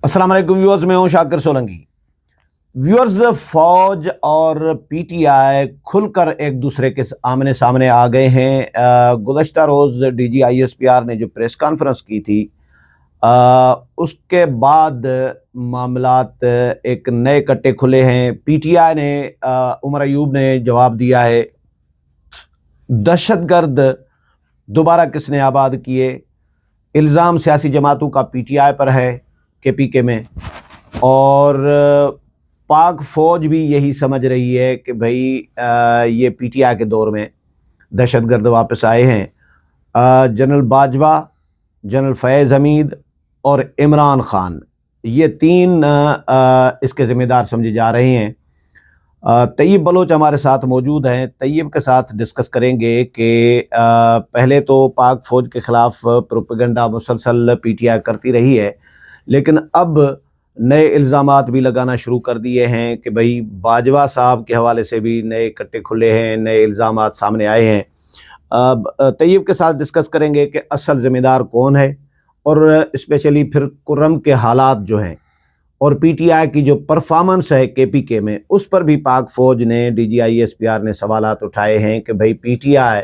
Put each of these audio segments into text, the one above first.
السلام علیکم ویورز، میں ہوں شاکر سولنگی۔ ویورز، فوج اور پی ٹی آئی کھل کر ایک دوسرے کے آمنے سامنے آ گئے ہیں۔ گزشتہ روز D G I S P R نے جو پریس کانفرنس کی تھی، اس کے بعد معاملات ایک نئے کٹے کھلے ہیں۔ پی ٹی آئی نے عمر ایوب نے جواب دیا ہے، دہشت گرد دوبارہ کس نے آباد کیے؟ الزام سیاسی جماعتوں کا پی ٹی آئی پر ہے کے پی کے میں، اور پاک فوج بھی یہی سمجھ رہی ہے کہ بھائی یہ پی ٹی آئی کے دور میں دہشت گرد واپس آئے ہیں۔ جنرل باجوہ، جنرل فیض حمید اور عمران خان، یہ تین اس کے ذمہ دار سمجھے جا رہے ہیں۔ طیب بلوچ ہمارے ساتھ موجود ہیں۔ طیب کے ساتھ ڈسکس کریں گے کہ پہلے تو پاک فوج کے خلاف پروپیگنڈا مسلسل پی ٹی آئی کرتی رہی ہے، لیکن اب نئے الزامات بھی لگانا شروع کر دیے ہیں کہ بھائی باجوہ صاحب کے حوالے سے بھی نئے کٹے کھلے ہیں، نئے الزامات سامنے آئے ہیں۔ طیب کے ساتھ ڈسکس کریں گے کہ اصل ذمہ دار کون ہے، اور اسپیشلی پھر کرم کے حالات جو ہیں اور پی ٹی آئی کی جو پرفارمنس ہے کے پی کے میں، اس پر بھی پاک فوج نے، D G I S P R نے سوالات اٹھائے ہیں کہ بھائی پی ٹی آئی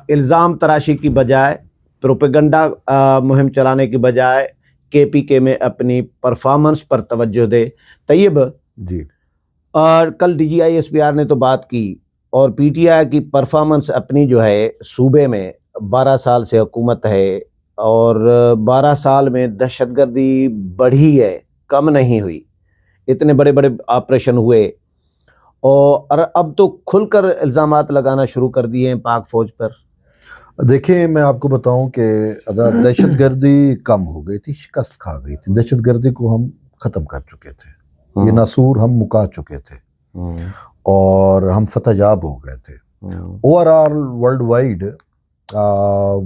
الزام تراشی کی بجائے، پروپیگنڈا مہم چلانے کی بجائے کے پی کے میں اپنی پرفارمنس پر توجہ دے۔ طیب جی، اور کل D G I S P R نے تو بات کی، اور پی ٹی آئی کی پرفارمنس اپنی جو ہے صوبے میں 12 سال سے حکومت ہے، اور 12 سال میں دہشت گردی بڑھی ہے، کم نہیں ہوئی۔ اتنے بڑے بڑے آپریشن ہوئے، اور اب تو کھل کر الزامات لگانا شروع کر دیے ہیں پاک فوج پر۔ دیکھیں میں آپ کو بتاؤں کہ دہشت گردی کم ہو گئی تھی، شکست کھا گئی تھی۔ دہشت گردی کو ہم ختم کر چکے تھے، یہ ناسور ہم مکا چکے تھے، اور ہم فتح یاب ہو گئے تھے۔ Overall worldwide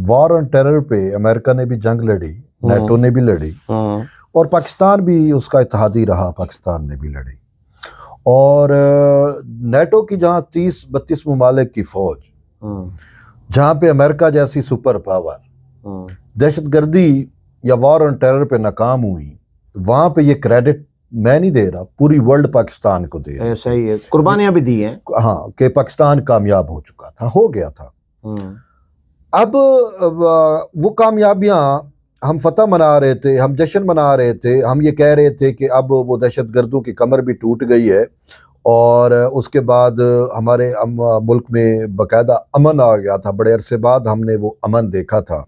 war on terror پہ امریکہ نے بھی جنگ لڑی، نیٹو نے بھی لڑی، اور پاکستان بھی اس کا اتحادی رہا، پاکستان نے بھی لڑی۔ اور نیٹو کی جہاں 30-32 ممالک کی فوج، جہاں پہ امریکہ جیسی سپر پاور دہشت گردی یا وار آن ٹیرر پہ ناکام ہوئی، وہاں پہ یہ کریڈٹ میں نہیں دے رہا، پوری ورلڈ پاکستان کو دے رہا۔ صحیح ہے، قربانیاں بھی دی ہیں، ہاں، کہ پاکستان کامیاب ہو چکا تھا، ہو گیا تھا۔ اب وہ کامیابیاں ہم فتح منا رہے تھے، ہم جشن منا رہے تھے، ہم یہ کہہ رہے تھے کہ اب وہ دہشت گردوں کی کمر بھی ٹوٹ گئی ہے، اور اس کے بعد ہمارے ملک میں باقاعدہ امن آ گیا تھا۔ بڑے عرصے بعد ہم نے وہ امن دیکھا تھا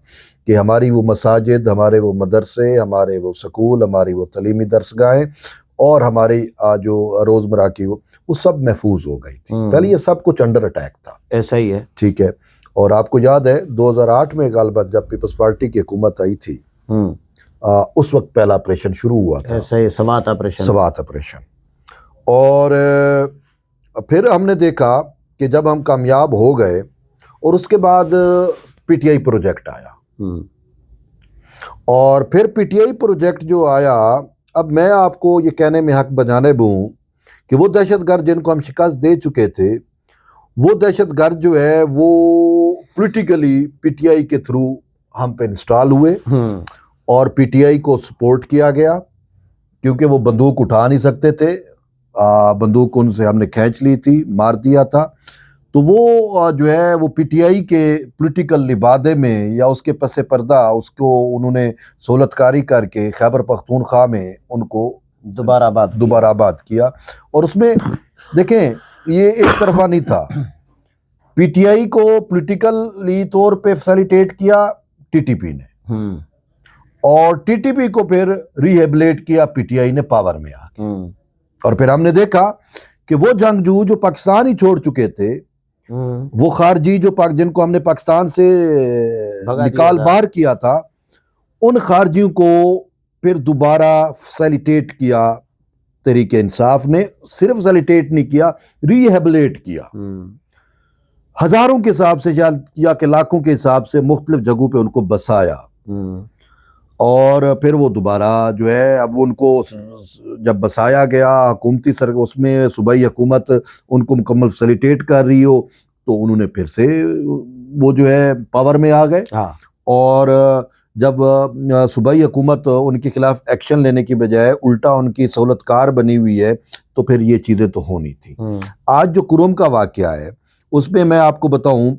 کہ ہماری وہ مساجد، ہمارے وہ مدرسے، ہمارے وہ سکول، ہماری وہ تعلیمی درسگاہیں، اور ہماری جو روزمرہ کی وہ سب محفوظ ہو گئی تھی۔ پہلے یہ سب کچھ انڈر اٹیک تھا۔ ایسا ہی ہے، ٹھیک ہے۔ اور آپ کو یاد ہے 2008 میں غالباً جب پیپلز پارٹی کی حکومت آئی تھی، اس وقت پہلا آپریشن شروع ہوا تھا، ایسا ہی سوات آپریشن۔ اور پھر ہم نے دیکھا کہ جب ہم کامیاب ہو گئے، اور اس کے بعد پی ٹی آئی پروجیکٹ آیا، اور پھر پی ٹی آئی پروجیکٹ جو آیا، اب میں آپ کو یہ کہنے میں حق بجانب ہوں کہ وہ دہشت گرد جن کو ہم شکست دے چکے تھے، وہ دہشت گرد جو ہے وہ پولیٹیکلی پی ٹی آئی کے تھرو ہم پہ انسٹال ہوئے، اور پی ٹی آئی کو سپورٹ کیا گیا، کیونکہ وہ بندوق اٹھا نہیں سکتے تھے، بندوق ان سے ہم نے کھینچ لی تھی، مار دیا تھا۔ تو وہ جو ہے وہ پی ٹی آئی کے پولیٹیکل لبادے میں یا اس کے پس پردہ اس کو انہوں نے سہولت کاری کر کے خیبر پختونخوا میں ان کو دوبارہ آباد کیا۔ اور اس میں دیکھیں یہ ایک طرفہ نہیں تھا، پی ٹی آئی کو پولیٹیکلی طور پہ فیسیلیٹیٹ کیا ٹی ٹی پی نے، اور ٹی ٹی پی کو پھر ریہیبلیٹ کیا پی ٹی آئی نے پاور میں آ کے۔ اور پھر ہم نے دیکھا کہ وہ جنگجو جو پاکستان ہی چھوڑ چکے تھے، وہ خارجی جن کو ہم نے پاکستان سے نکال باہر کیا تھا، ان خارجیوں کو پھر دوبارہ فیسیلیٹیٹ کیا تحریک انصاف نے۔ صرف فیسیلیٹیٹ نہیں کیا، ریہیبلیٹ کیا، ہزاروں کے حساب سے یا کہ لاکھوں کے حساب سے مختلف جگہوں پہ ان کو بسایا، اور پھر وہ دوبارہ جو ہے اب ان کو جب بسایا گیا، حکومتی اس میں صوبائی حکومت ان کو مکمل فیسیلیٹیٹ کر رہی ہو، تو انہوں نے پھر سے وہ جو ہے پاور میں آ گئے۔ اور جب صوبائی حکومت ان کے خلاف ایکشن لینے کی بجائے الٹا ان کی سہولت کار بنی ہوئی ہے تو پھر یہ چیزیں تو ہونی تھی۔ آج جو کرم کا واقعہ ہے اس میں میں آپ کو بتاؤں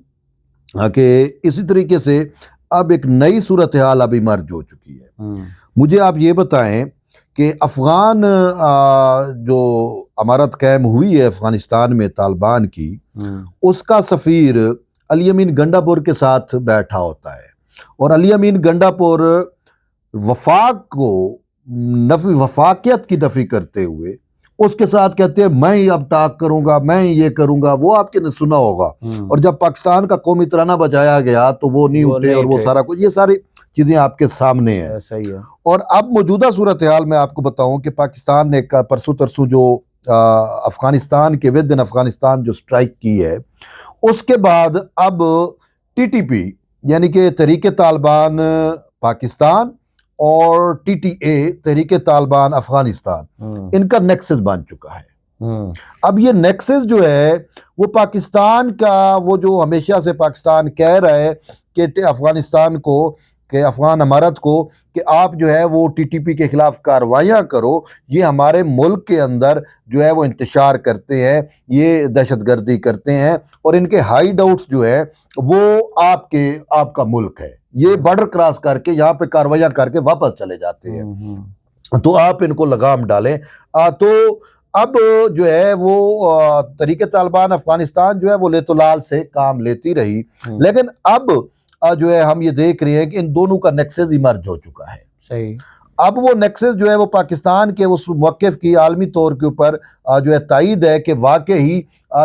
کہ اسی طریقے سے اب ایک نئی صورتحال اب ایمرج ہو چکی ہے۔ مجھے آپ یہ بتائیں کہ افغان جو امارت قائم ہوئی ہے افغانستان میں طالبان کی، اس کا سفیر علی امین گنڈا پور کے ساتھ بیٹھا ہوتا ہے، اور علی امین گنڈا پور وفاق کو وفاقیت کی نفی کرتے ہوئے اس کے ساتھ کہتے ہیں میں ہی اب ٹاک کروں گا، میں یہ کروں گا۔ وہ آپ نے سنا ہوگا، اور جب پاکستان کا قومی ترانہ بجایا گیا تو وہ نہیں اٹھے، اور وہ سارا کچھ، یہ ساری چیزیں آپ کے سامنے ہیں۔ صحیح ہے۔ اور اب موجودہ صورتحال میں آپ کو بتاؤں کہ پاکستان نے پرسوں ترسوں جو افغانستان کے ودن افغانستان جو سٹرائک کی ہے، اس کے بعد اب ٹی ٹی پی یعنی کہ تحریک طالبان پاکستان اور ٹی ٹی اے تحریک طالبان افغانستان، ان کا نیکسس بن چکا ہے۔ اب یہ نیکسس جو ہے وہ پاکستان کا، وہ جو ہمیشہ سے پاکستان کہہ رہا ہے کہ افغانستان کو، کہ افغان امارت کو، کہ آپ جو ہے وہ ٹی ٹی پی کے خلاف کارروائیاں کرو، یہ ہمارے ملک کے اندر جو ہے وہ انتشار کرتے ہیں، یہ دہشت گردی کرتے ہیں، اور ان کے ہائیڈ آؤٹس جو ہے وہ آپ کا ملک ہے، یہ بارڈر کراس کر کے یہاں پہ کارروائیاں کر کے واپس چلے جاتے ہیں، تو آپ ان کو لگام ڈالیں۔ تو اب جو ہے وہ تحریک طالبان افغانستان جو ہے وہ لیت و لال سے کام لیتی رہی، لیکن اب جو ہے ہم یہ دیکھ رہے ہیں کہ ان دونوں کا نیکسس ایمرج ہو چکا ہے۔ صحیح۔ اب وہ نیکسس جو ہے وہ پاکستان کے اس موقف کی عالمی طور کے اوپر جو ہے تائید ہے کہ واقعی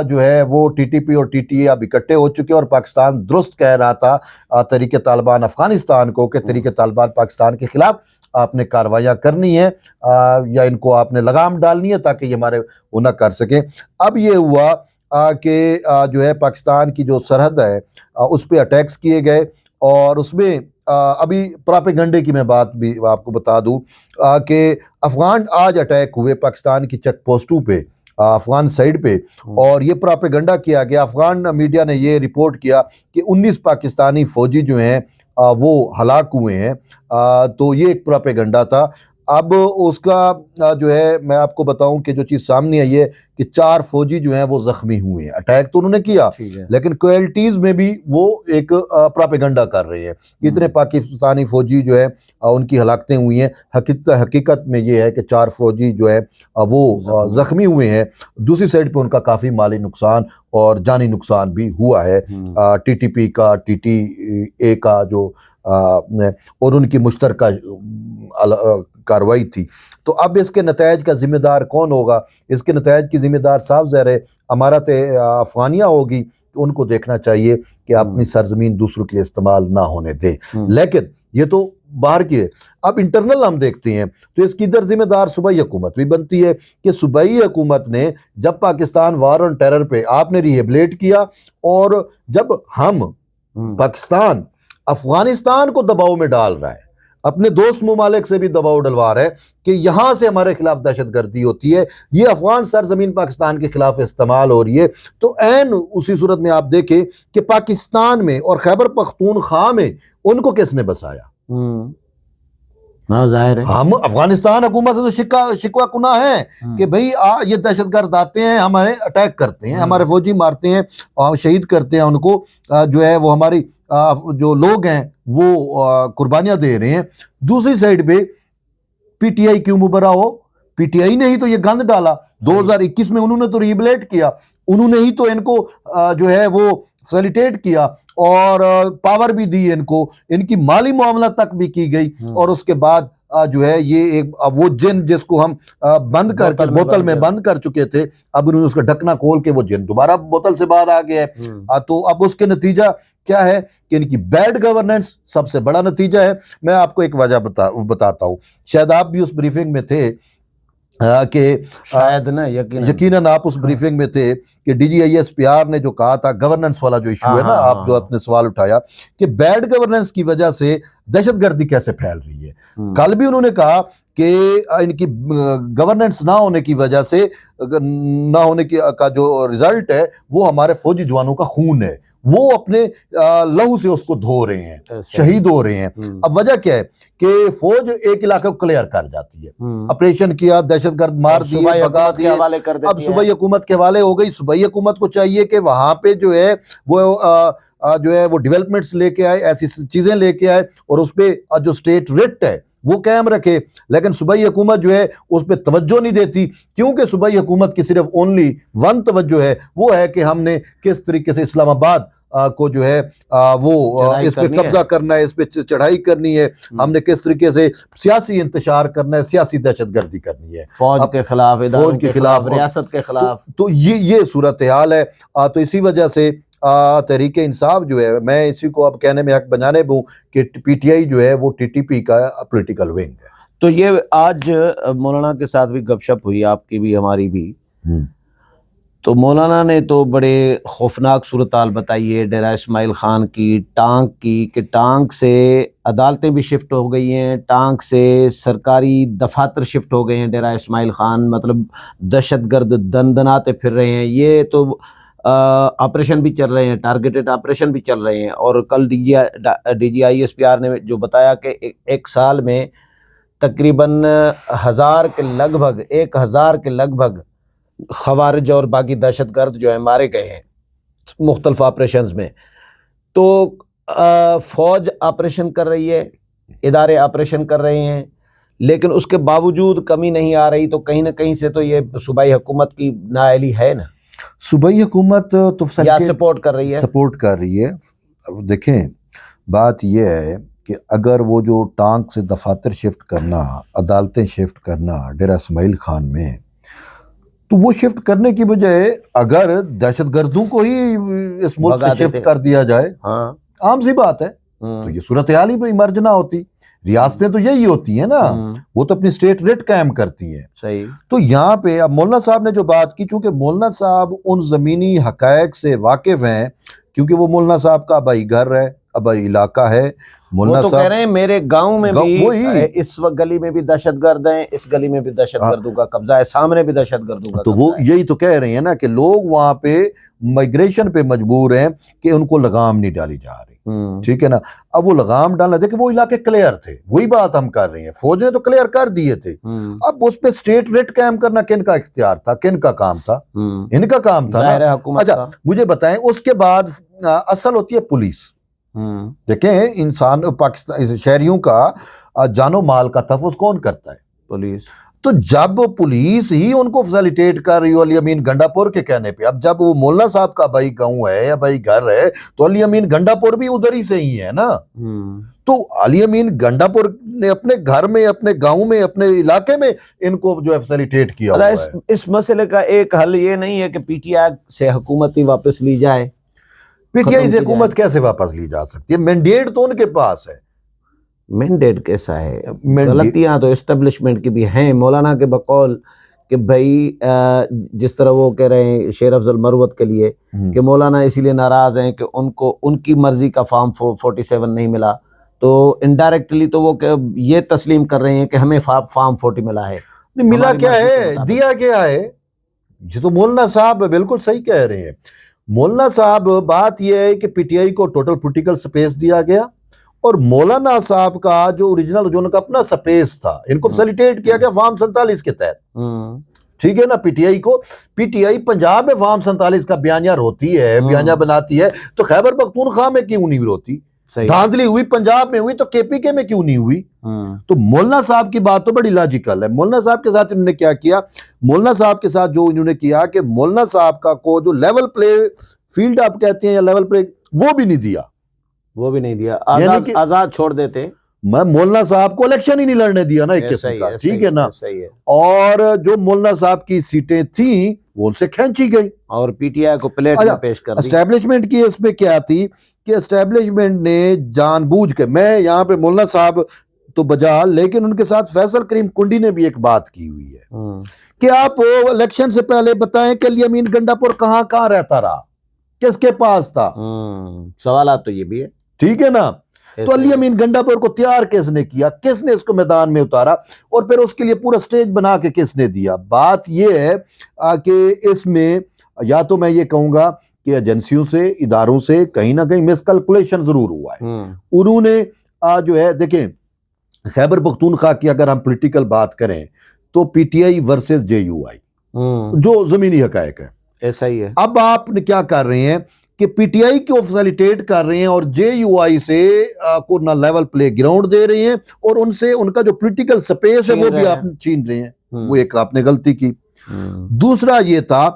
جو ہے وہ ٹی ٹی پی اور ٹی ٹی اے اب اکٹھے ہو چکے، اور پاکستان درست کہہ رہا تھا تحریک طالبان افغانستان کو کہ تحریک طالبان پاکستان کے خلاف آپ نے کارروائیاں کرنی ہیں، یا ان کو آپ نے لگام ڈالنی ہے تاکہ یہ ہمارے وہ نہ کر سکیں۔ اب یہ ہوا کہ جو ہے پاکستان کی جو سرحد ہے اس پہ اٹیکس کیے گئے، اور اس میں ابھی پراپیگنڈے کی میں بات بھی آپ کو بتا دوں کہ افغان آج اٹیک ہوئے پاکستان کی چیک پوسٹوں پہ، افغان سائڈ پہ، اور یہ پراپیگنڈا کیا گیا، افغان میڈیا نے یہ رپورٹ کیا کہ 19 پاکستانی فوجی جو ہیں وہ ہلاک ہوئے ہیں، تو یہ ایک پراپیگنڈا تھا۔ اب اس کا جو ہے میں آپ کو بتاؤں کہ جو چیز سامنے آئی ہے کہ 4 فوجی جو ہیں وہ زخمی ہوئے ہیں، اٹیک تو انہوں نے کیا لیکن کوئلٹیز میں بھی وہ ایک پراپیگنڈا کر رہے ہیں کہ اتنے پاکستانی فوجی جو ہیں ان کی ہلاکتیں ہوئی ہیں۔ حقیقت میں یہ ہے کہ 4 فوجی جو ہیں وہ زخمی ہوئے ہیں، دوسری سائڈ پہ ان کا کافی مالی نقصان اور جانی نقصان بھی ہوا ہے، ٹی ٹی پی کا، ٹی ٹی اے کا جو اور ان کی مشترکہ کارروائی تھی۔ تو اب اس کے نتائج کا ذمہ دار کون ہوگا؟ اس کے نتائج کی ذمہ دار صاف ظاہر ہے امارت افغانیہ ہوگی، تو ان کو دیکھنا چاہیے کہ اپنی سرزمین دوسروں کے لیے استعمال نہ ہونے دیں۔ لیکن یہ تو باہر کی ہے، اب انٹرنل ہم دیکھتے ہیں تو اس کی ادھر ذمہ دار صوبائی حکومت بھی بنتی ہے کہ صوبائی حکومت نے جب پاکستان وار آن ٹیرر پہ آپ نے ریہیبلیٹ کیا، اور جب ہم پاکستان افغانستان کو دباؤ میں ڈال رہا ہے، اپنے دوست ممالک سے بھی دباؤ ڈلوا رہا ہے کہ یہاں سے ہمارے خلاف دہشت گردی ہوتی ہے، یہ افغان سرزمین پاکستان کے خلاف استعمال ہو رہی ہے، تو عین اسی صورت میں آپ دیکھیں کہ پاکستان میں اور خیبر پختونخوا میں ان کو کس نے بسایا؟ ظاہر ہے ہم افغانستان حکومت سے تو شکوہ کناں ہے کہ بھئی یہ دہشت گرد آتے ہیں، ہمارے اٹیک کرتے ہیں، ہمارے فوجی مارتے ہیں، شہید کرتے ہیں ان کو، جو ہے وہ ہماری جو لوگ ہیں وہ قربانیاں دے رہے ہیں۔ دوسری سائڈ پہ پی ٹی آئی کیوں مبرا ہو؟ پی ٹی آئی نے ہی تو یہ گند ڈالا 2021 میں، انہوں نے تو ریبلیٹ کیا، انہوں نے ہی تو ان کو جو ہے وہ فیسیلیٹیٹ کیا اور پاور بھی دی ان کو، ان کی مالی معاملات تک بھی کی گئی، اور اس کے بعد جو ہے یہ ایک وہ جن جس کو ہم بند کر کے بوتل میں بند کر چکے تھے، اب انہوں نے اس کا ڈھکنا کھول کے وہ جن دوبارہ بوتل سے باہر آ گیا ہے۔ تو اب اس کے نتیجہ کیا ہے کہ ان کی بیڈ گورننس سب سے بڑا نتیجہ ہے۔ میں آپ کو ایک وجہ بتاتا ہوں، شاید آپ بھی اس بریفنگ میں تھے کہ شاید نا یقیناً آپ اس بریفنگ میں تھے کہ D G I S P R نے جو کہا تھا، گورننس والا جو ایشو ہے نا، آپ جو اپنے سوال اٹھایا کہ بیڈ گورننس کی وجہ سے دہشت گردی کیسے پھیل رہی ہے۔ کل بھی انہوں نے کہا کہ ان کی گورننس نہ ہونے کی وجہ سے، نہ ہونے کا جو رزلٹ ہے وہ ہمارے فوجی جوانوں کا خون ہے، وہ اپنے لہو سے اس کو دھو رہے ہیں، شہید ہو رہے ہیں۔ اب وجہ کیا ہے کہ فوج ایک علاقے کو کلیئر کر جاتی ہے، آپریشن کیا، دہشت گرد مار دیے، بھگا دیے، اب صوبائی حکومت کے حوالے ہو گئی۔ صوبائی حکومت کو چاہیے کہ وہاں پہ جو ہے وہ ڈیولپمنٹس لے کے آئے، ایسی چیزیں لے کے آئے، اور اس پہ جو اسٹیٹ رٹ ہے وہ قائم رکھے۔ لیکن صوبائی حکومت جو ہے اس پہ توجہ نہیں دیتی، کیونکہ صوبائی حکومت کی صرف اونلی ون توجہ ہے، وہ ہے کہ ہم نے کس طریقے سے اسلام آباد کو جو ہے وہ اس پہ قبضہ کرنا ہے، اس پہ چڑھائی کرنی ہے، ہم نے کس طریقے سے سیاسی انتشار کرنا ہے، سیاسی دہشت گردی کرنی ہے، فوج کے خلاف، اداروں کے خلاف، ریاست کے خلاف۔ تو یہ صورتحال ہے۔ تو اسی وجہ سے تحریک انصاف جو ہے، میں اسی کو اب کہنے میں حق بجانب ہوں کہ پی ٹی آئی جو ہے وہ ٹی ٹی پی کا پولیٹیکل ونگ ہے۔ تو یہ آج مولانا کے ساتھ بھی گپ شپ ہوئی، آپ کی بھی ہماری بھی، تو مولانا نے تو بڑے خوفناک صورتحال بتائی ہے ڈیرہ اسماعیل خان کی، ٹانک کی، کہ ٹانک سے عدالتیں بھی شفٹ ہو گئی ہیں، ٹانک سے سرکاری دفاتر شفٹ ہو گئے ہیں ڈیرہ اسماعیل خان، مطلب دہشت گرد دن دناتے پھر رہے ہیں۔ یہ تو آپریشن بھی چل رہے ہیں، ٹارگیٹڈ آپریشن بھی چل رہے ہیں، اور کل D G I S P R نے جو بتایا کہ ایک سال میں تقریباً 1000 کے لگ بھگ خوارج اور باقی دہشت گرد جو ہیں مارے گئے ہیں مختلف آپریشنز میں۔ تو فوج آپریشن کر رہی ہے، ادارے آپریشن کر رہے ہیں، لیکن اس کے باوجود کمی نہیں آ رہی، تو کہیں نہ کہیں سے تو یہ صوبائی حکومت کی نااہلی ہے نا، صوبائی حکومت تو یا سپورٹ کر رہی ہے۔ دیکھیں بات یہ ہے کہ اگر وہ جو ٹانک سے دفاتر شفٹ کرنا، عدالتیں شفٹ کرنا ڈیرہ اسماعیل خان میں، تو وہ شفٹ کرنے کی بجائے اگر دہشت گردوں کو ہی اس ملک سے شفٹ کر دیا جائے، عام سی بات ہے، تو یہ صورتحال ہی ایمرج نہ ہوتی۔ ریاستیں تو یہی ہوتی ہیں نا، وہ تو اپنی اسٹیٹ ریٹ قائم کرتی ہیں۔ صحیح۔ تو یہاں پہ اب مولانا صاحب نے جو بات کی، چونکہ مولانا صاحب ان زمینی حقائق سے واقف ہیں، کیونکہ وہ مولانا صاحب کا آبائی گھر ہے، آبائی علاقہ ہے۔ وہ تو کہہ رہے ہیں میرے گاؤں میں بھی اس وقت گلی میں بھی دہشت گرد ہیں، اس گلی میں بھی دہشت گردوں کا قبضہ ہے، سامنے بھی دہشت گردوں کا تو وہ یہی تو کہہ رہے ہیں نا کہ لوگ وہاں پہ مائگریشن پہ مجبور ہیں کہ ان کو لگام نہیں ڈالی جا رہی، ٹھیک ہے نا۔ اب وہ لگام ڈالنا، دیکھیں وہ علاقے کلیئر تھے، وہی بات ہم کر رہے ہیں، فوج نے تو کلیئر کر دیے تھے، اب اس پہ اسٹیٹ ریٹ قائم کرنا کن کا اختیار تھا، کن کا کام تھا؟ ان کا کام تھا نا۔ اچھا مجھے بتائیں، اس کے بعد اصل ہوتی ہے پولیس۔ دیکھیں انسان پاکستان شہریوں کا جان و مال کا تحفظ کون کرتا ہے؟ پولیس۔ تو جب پولیس ہی ان کو فیسیلیٹیٹ کر رہی ہو علی امین گنڈا پور کے کہنے پہ، اب جب وہ مولانا صاحب کا بھائی گاؤں ہے یا بھائی گھر ہے، تو علی امین گنڈا پور بھی ادھر ہی سے ہی ہے نا۔ تو علی امین گنڈا پور نے اپنے گھر میں، اپنے گاؤں میں، اپنے علاقے میں ان کو جو ہے فیسیلیٹیٹ کیا ہوا ہے۔ اس مسئلے کا ایک حل یہ نہیں ہے کہ پی ٹی آئی سے حکومت ہی واپس لی جائے؟ پی ٹی آئی سے حکومت کیسے واپس لی جا سکتی ہے؟ مینڈیٹ تو ان کے پاس ہے۔ مینڈیٹ کیسا ہے؟ غلطیاں تو اسٹیبلشمنٹ کی بھی ہیں، مولانا کے بقول کہ بھائی جس طرح وہ کہہ رہے ہیں شیر افضل مروت کے لیے کہ مولانا اسی لیے ناراض ہیں کہ ان کو ان کی مرضی کا فارم 47 نہیں ملا، تو انڈائریکٹلی تو وہ یہ تسلیم کر رہے ہیں کہ ہمیں فارم 40 ملا ہے۔ ملا کیا ہے، دیا کیا ہے؟ یہ تو مولانا صاحب بالکل صحیح کہہ رہے ہیں۔ مولانا صاحب بات یہ ہے کہ پی ٹی آئی کو ٹوٹل پولیٹیکل سپیس دیا گیا، اور مولانا صاحب کا جو اوریجنل جو ان کا اپنا سپیس تھا، ان کو فیسیلیٹیٹ کیا گیا فارم 47 کے تحت، ٹھیک ہے نا۔ پی ٹی آئی کو، پی ٹی آئی پنجاب میں فارم 47 کا بیانیہ روتی ہے، بیانیہ بناتی ہے، تو خیبر پختونخوا میں کیوں نہیں روتی؟ دھاندلی ہوئی پنجاب میں ہوئی تو کے پی کے میں کیوں نہیں ہوئی؟ تو مولانا صاحب کی بات تو بڑی لاجیکل ہے۔ مولانا صاحب کے ساتھ انہوں نے کیا کیا؟ مولانا صاحب کے ساتھ جو انہوں نے کیا کہ مولانا صاحب کا کو جو لیول پلے فیلڈ آپ کہتے ہیں یا لیول پلے، وہ بھی نہیں دیا، وہ بھی نہیں دیا، آزاد چھوڑ دیتے۔ میں مولانا صاحب کو الیکشن ہی نہیں لڑنے دیا نا ایک قسم کا، ٹھیک ہے نا۔ اور جو مولانا صاحب کی سیٹیں تھیں وہ ان سے کھینچی گئی اور پی ٹی آئی کو پلیٹ میں پیش کر دی۔ اسٹیبلشمنٹ کی اس میں کیا تھی کہ اسٹیبلشمنٹ نے جان بوجھ کے، میں یہاں پہ مولانا صاحب تو بجا، لیکن ان کے ساتھ فیصل کریم کنڈی نے بھی ایک بات کی ہوئی ہے کہ آپ الیکشن سے پہلے بتائیں کہ علی امین گنڈا پور کہاں کہاں رہتا رہا، کس کے پاس تھا؟ سوالات تو یہ بھی ہے، ٹھیک ہے نا۔ تو علی امین گنڈا پور کو تیار کس نے کیا، کس نے اس کو میدان میں اتارا، اور پھر اس کے لیے پورا سٹیج بنا کے کس نے دیا؟ بات یہ ہے کہ اس میں یا تو میں یہ کہوں گا کہ ایجنسیوں سے اداروں سے کہیں نہ کہیں مس کیلکولیشن ضرور ہوا ہے. انہوں نے جو ہے دیکھیں خیبر پختونخوا کی اگر ہم پولیٹیکل بات کریں تو P T I versus J U I جو زمینی حقائق ہے ایسا ہی ہے. اب آپ نے کیا کر رہے ہیں کہ پی ٹی آئی کو فیسیلیٹیٹ کر رہے ہیں اور جے یو آئی سے کو نہ لیول پلے گراؤنڈ دے رہے ہیں اور ان سے ان کا جو پولیٹیکل سپیس ہے وہ بھی آپ چھین رہے ہیں. وہ ایک آپ نے غلطی کی. دوسرا یہ تھا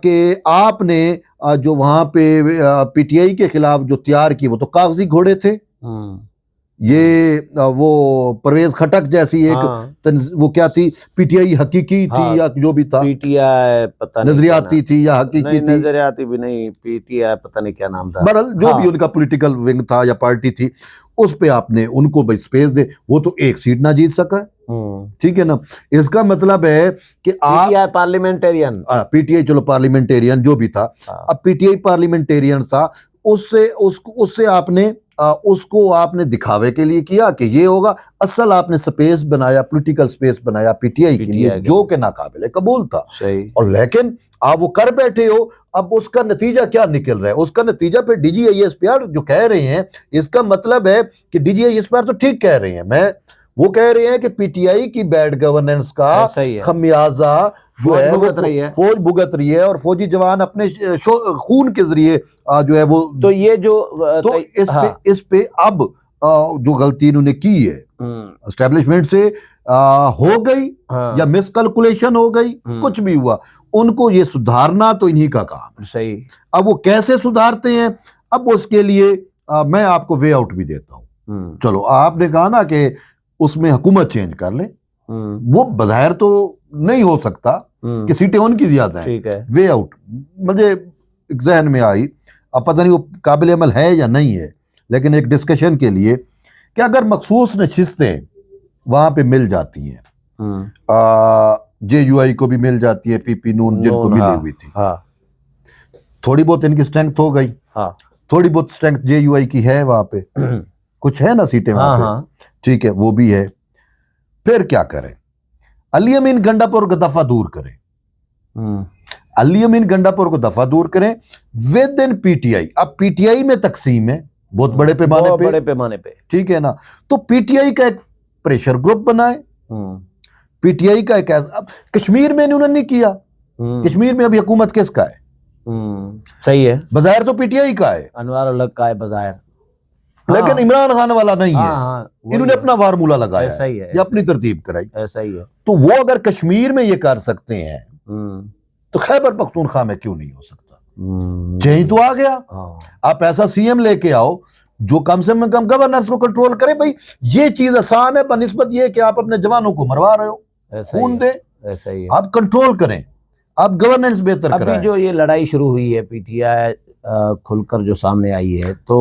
کہ آپ نے جو وہاں پہ پی ٹی آئی کے خلاف جو تیار کی وہ تو کاغذی گھوڑے تھے. یہ وہ پرویز خٹک جیسی ایک وہ کیا تھی پی ٹی آئی حقیقی تھی یا جو بھی تھا پی ٹی آئی پتہ نہیں نظریاتی تھی یا حقیقی تھی نظریاتی بھی نہیں پی ٹی آئی پتہ نہیں کیا نام تھا بہرحال جو بھی ان کا پولیٹیکل ونگ تھا یا پارٹی تھی اس پہ آپ نے ان کو سپیس دے. وہ تو ایک سیٹ نہ جیت سکا ہے ٹھیک ہے نا. اس کا مطلب ہے کہ آپ پارلیمنٹیرین پی ٹی آئی چلو پارلیمنٹیرین جو بھی تھا اب پی ٹی آئی پارلیمنٹیرین تھا اس سے آپ نے اس کو آپ نے دکھاوے کے لیے کیا کہ یہ ہوگا. اصل آپ نے سپیس بنایا پولیٹیکل سپیس بنایا پی ٹی آئی کے لیے جو کہ ناقابل قبول تھا. اور لیکن آپ وہ کر بیٹھے ہو. اب اس کا نتیجہ کیا نکل رہا ہے؟ اس کا نتیجہ پھر D G I S P R جو کہہ رہے ہیں اس کا مطلب ہے کہ D G I S P R تو ٹھیک کہہ رہے ہیں وہ کہہ رہے ہیں کہ پی ٹی آئی کی بیڈ گورننس کا خمیازہ جو ہے فوج بھگت رہی ہے اور فوجی جوان اپنے خون کے ذریعے جو ہے وہ تو یہ جو تو اس پہ اب جو غلطی انہوں نے کی ہے اسٹیبلشمنٹ سے ہو گئی یا مس کیلکولیشن ہو گئی کچھ بھی ہوا ان کو یہ سدھارنا تو انہی کا کام ہے. اب وہ کیسے سدھارتے ہیں اب اس کے لیے میں آپ کو وے آؤٹ بھی دیتا ہوں. چلو آپ نے کہا نا کہ اس میں حکومت چینج کر لیں وہ بظاہر تو نہیں ہو سکتا کہ سیٹیں ان کی زیادہ ہیں. وے آؤٹ مجھے ایک ذہن میں آئی اب پتہ نہیں وہ قابل عمل ہے یا نہیں ہے لیکن ایک ڈسکشن کے لیے کہ اگر مخصوص نشستیں وہاں پہ مل جاتی ہیں جے یو آئی کو بھی مل جاتی ہے پی پی نون جن کو ملی ہوئی تھی تھوڑی بہت ان کی اسٹرینتھ ہو گئی تھوڑی بہت اسٹرینتھ جے یو آئی کی ہے وہاں پہ کچھ ہے نا سیٹیں وہاں پہ ٹھیک ہے وہ بھی ہے. پھر کیا کریں علی امین گنڈاپور کو دفعہ دور کریں علی امین گنڈاپور کو دفعہ دور کریں ود ان پی ٹی آئی. اب پی ٹی آئی میں تقسیم ہے بہت بڑے پیمانے پہ ٹھیک ہے نا. تو پی ٹی آئی کا ایک پریشر گروپ بنائے پی ٹی آئی کا ایک اب کشمیر میں انہوں نے نہیں کیا. کشمیر میں ابھی حکومت کس کا ہے؟ صحیح ہے بظاہر تو پی ٹی آئی کا ہے انوار الگ کا ہے بظاہر لیکن عمران خان والا نہیں ہے. انہوں نے اپنا فارمولا لگایا یا اپنی ترتیب کرائی. ایسا ہی ہے. تو وہ اگر کشمیر میں یہ کر سکتے ہیں تو خیبر پختونخوا میں کیوں نہیں ہو سکتا؟ چینج تو آ گیا. آپ ایسا سی ایم لے کے آؤ جو کم سے کم گورننس کو کنٹرول کرے. بھائی یہ چیز آسان ہے بنسبت یہ کہ آپ اپنے جوانوں کو مروا رہے ہو خون دیں ایسا ہی ہے. آپ کنٹرول کریں آپ گورننس بہتر کرائیں. ابھی جو یہ لڑائی شروع ہوئی ہے پی ٹی آئی کھل کر جو سامنے آئی ہے تو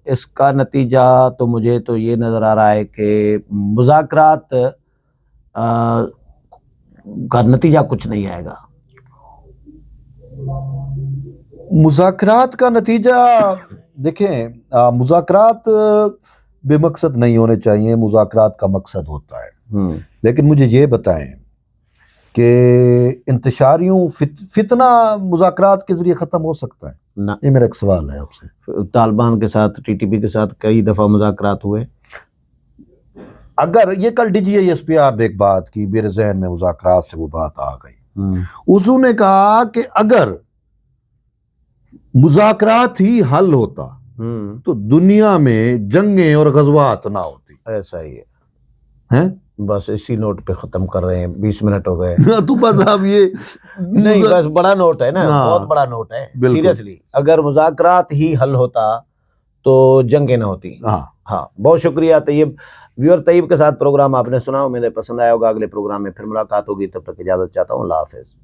اس کا نتیجہ تو مجھے تو یہ نظر آ رہا ہے کہ مذاکرات کا نتیجہ کچھ نہیں آئے گا. مذاکرات کا نتیجہ دیکھیں مذاکرات بے مقصد نہیں ہونے چاہیے. مذاکرات کا مقصد ہوتا ہے لیکن مجھے یہ بتائیں کہ انتشاریوں فتنہ مذاکرات کے ذریعے ختم ہو سکتا ہے؟ یہ میرا ایک سوال ہے آپ سے. طالبان کے ساتھ ٹی ٹی پی کے ساتھ کئی دفعہ مذاکرات ہوئے. اگر یہ کل D G I S P R نے ایک بات کی میرے ذہن میں مذاکرات سے وہ بات آ گئی. انہوں نے کہا کہ اگر مذاکرات ہی حل ہوتا تو دنیا میں جنگیں اور غزوات نہ ہوتی. ایسا ہی ہے بس اسی نوٹ پہ ختم کر رہے ہیں. 20 منٹ ہو گئے تو بس اب یہ نہیں بس بڑا نوٹ ہے نا بہت بڑا نوٹ ہے سیریسلی. اگر مذاکرات ہی حل ہوتا تو جنگیں نہ ہوتی. ہاں بہت شکریہ طیب. ویور طیب کے ساتھ پروگرام آپ نے سنا امید ہے پسند آیا ہوگا. اگلے پروگرام میں پھر ملاقات ہوگی تب تک اجازت چاہتا ہوں. اللہ حافظ.